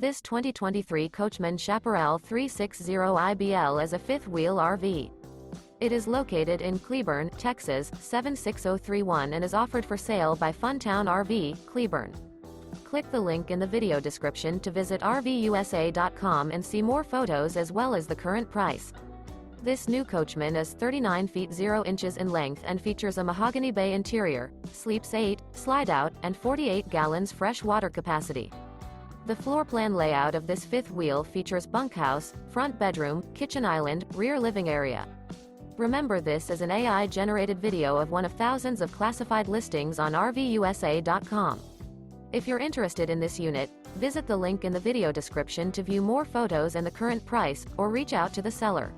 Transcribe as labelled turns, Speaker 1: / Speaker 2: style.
Speaker 1: This 2023 Coachmen Chaparral 360IBL is a fifth-wheel RV. It is located in Cleburne, Texas, 76031 and is offered for sale by Funtown RV, Cleburne. Click the link in the video description to visit RVUSA.com and see more photos as well as the current price. This new Coachmen is 39 feet 0 inches in length and features a mahogany bay interior, sleeps 8, slide-out, and 48 gallons fresh water capacity. The floor plan layout of this fifth wheel features bunkhouse, front bedroom, kitchen island, rear living area. Remember, this is an AI-generated video of one of thousands of classified listings on RVUSA.com. If you're interested in this unit, visit the link in the video description to view more photos and the current price, or reach out to the seller.